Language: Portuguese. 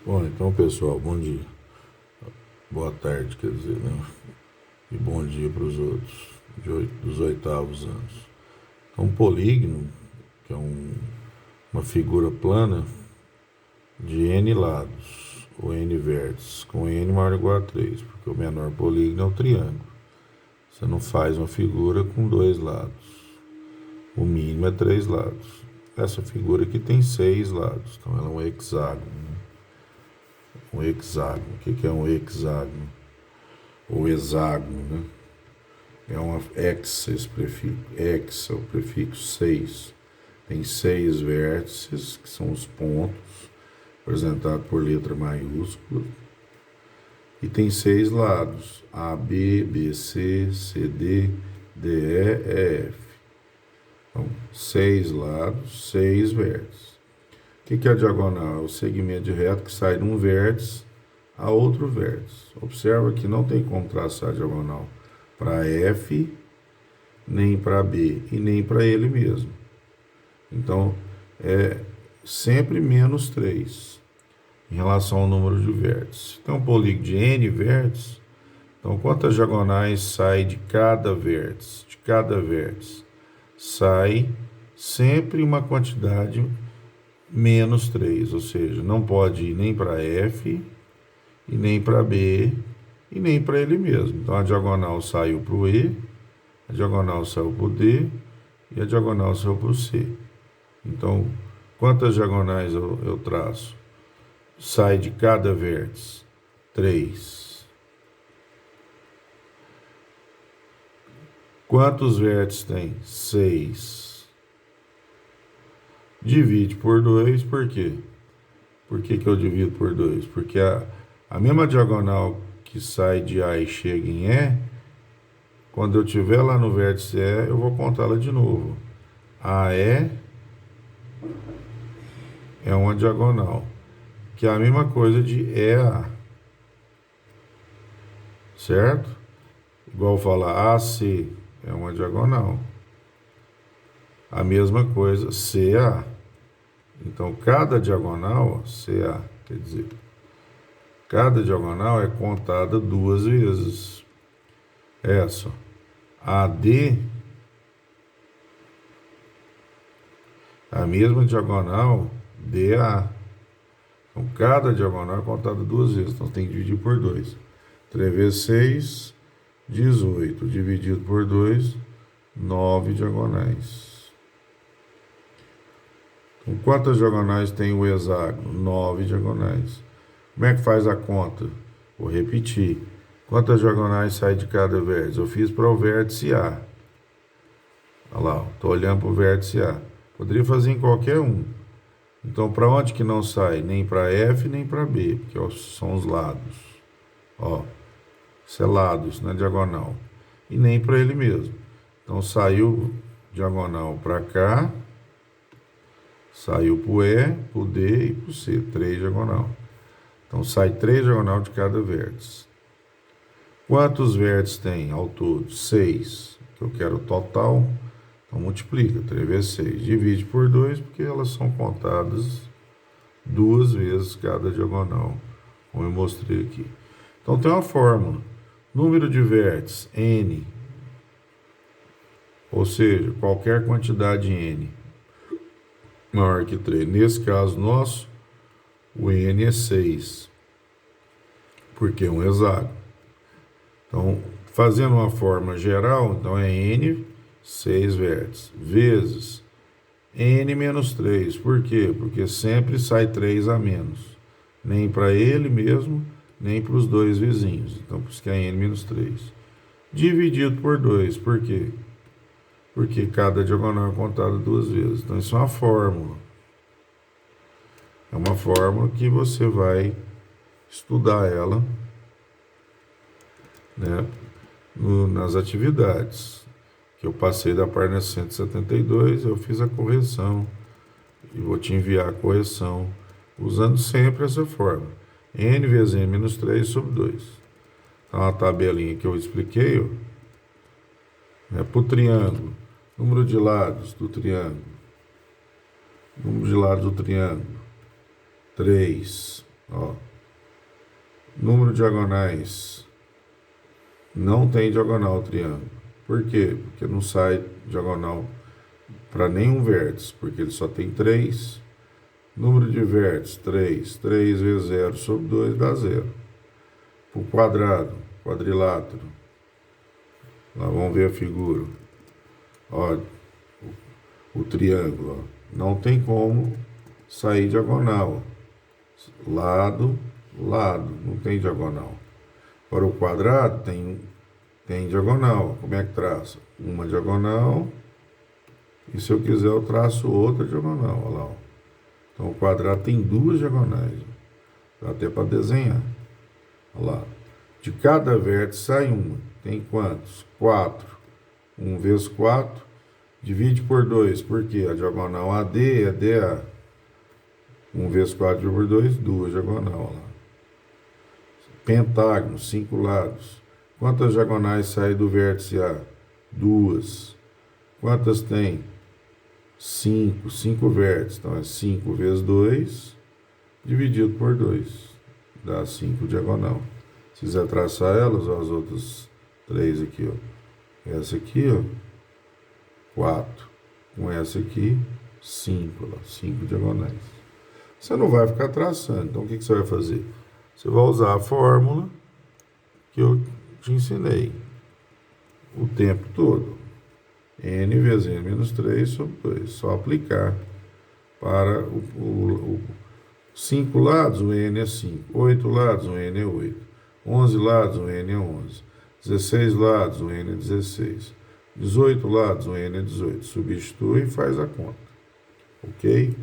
Bom, então pessoal, bom dia. Boa tarde, quer dizer, né? E bom dia para os outros dos oitavos anos. Então, um polígono, que é uma figura plana de n lados, ou n vértices, com n maior ou igual a 3, porque o menor polígono é o triângulo. Você não faz uma figura com dois lados. O mínimo é 3 lados. Essa figura aqui tem 6 lados, então ela é um hexágono. Um hexágono. O que é um hexágono? Ou hexágono, né? É uma hexa, esse prefixo. Hexa, o prefixo 6. Tem 6 vértices, que são os pontos, representados por letra maiúscula. E tem 6 lados. A, B, B, C, C, D, D, E, F. Então, 6 lados, 6 vértices. O que é a diagonal? É o segmento de reto que sai de um vértice a outro vértice. Observa que não tem como traçar a diagonal para F, nem para B e nem para ele mesmo. Então, é sempre menos 3 em relação ao número de vértices. Então, um polígono de N vértices, então quantas diagonais sai de cada vértice? De cada vértice sai sempre uma quantidade menos 3, ou seja, não pode ir nem para F, e nem para B, e nem para ele mesmo. Então a diagonal saiu para o E, a diagonal saiu para o D, e a diagonal saiu para o C. Então, quantas diagonais eu traço? Sai de cada vértice 3. Quantos vértices tem? 6. Divide por 2, por quê? Por que eu divido por 2? Porque a mesma diagonal que sai de A e chega em E, quando eu estiver lá no vértice E, eu vou contá-la de novo. AE é uma diagonal, que é a mesma coisa de EA, certo? Igual falar AC é uma diagonal. A mesma coisa CA. Então, cada diagonal, CA, quer dizer, cada diagonal é contada 2 vezes. Essa. AD, a mesma diagonal DA. Então, cada diagonal é contada 2 vezes. Então, tem que dividir por 2. 3 vezes 6, 18. Dividido por 2, 9 diagonais. Então, quantas diagonais tem o hexágono? 9 diagonais. Como é que faz a conta? Vou repetir. Quantas diagonais sai de cada vértice? Eu fiz para o vértice A. Olha lá, estou olhando para o vértice A. Poderia fazer em qualquer um. Então, para onde que não sai? Nem para F, nem para B, porque são os lados. Ó, isso é lados na diagonal. E nem para ele mesmo. Então, saiu diagonal para cá, saiu para o E, para o D e para o C. 3 diagonal. Então, sai 3 diagonal de cada vértice. Quantos vértices tem ao todo? 6. Que eu quero o total. Então, multiplica. 3 vezes 6. Divide por 2, porque elas são contadas 2 vezes cada diagonal, como eu mostrei aqui. Então, tem uma fórmula. Número de vértices, N. Ou seja, qualquer quantidade N maior que 3. Nesse caso nosso, o N é 6. Porque é um hexágono. Então, fazendo uma forma geral, então é N, 6 vértices, vezes N menos 3. Por quê? Porque sempre sai 3 a menos. Nem para ele mesmo, nem para os dois vizinhos. Então, por isso que é N menos 3. Dividido por 2. Por quê? Porque cada diagonal é contada 2 vezes. Então, isso é uma fórmula. É uma fórmula que você vai estudar ela, né, nas atividades. Que eu passei da página 172, eu fiz a correção e vou te enviar a correção usando sempre essa fórmula. N vezes N menos 3 sobre 2. Então, a tabelinha que eu expliquei, ó, é para o triângulo. Número de lados do triângulo. Número de lados do triângulo. 3. Ó, número de diagonais. Não tem diagonal triângulo. Por quê? Porque não sai diagonal para nenhum vértice, porque ele só tem 3. Número de vértices, 3. 3 vezes 0 sobre 2 dá 0. Para o quadrado, quadrilátero. Lá vamos ver a figura. Ó, o triângulo. Ó. Não tem como sair diagonal. Lado, lado. Não tem diagonal. Para o quadrado tem diagonal. Como é que traça? Uma diagonal. E se eu quiser eu traço outra diagonal. Olha lá. Ó. Então o quadrado tem 2 diagonais. Dá até para desenhar. Olha lá. De cada vértice sai uma. Tem quantos? 4. 1 vezes 4. Divide por 2. Por quê? A diagonal AD é DA. 1 vezes 4 dividido por 2, 2 diagonal. Olha lá. Pentágono, 5 lados. Quantas diagonais saem do vértice A? 2. Quantas tem? 5. 5 vértices. Então é 5 vezes 2 dividido por 2. Dá 5 diagonal. Se quiser traçar elas, ó, as outras 3 aqui, ó. Essa aqui, ó, 4. Com essa aqui, 5. 5 diagonais. Você não vai ficar traçando. Então o que você vai fazer? Você vai usar a fórmula que eu te ensinei o tempo todo. N vezes N menos 3 sobre 2. Só aplicar para 5 lados, o N é 5. 8 lados, o N é 8. 11 lados, o N é 11. 16 lados, o N é 16. 18 lados, o N é 18. Substitui e faz a conta. Ok?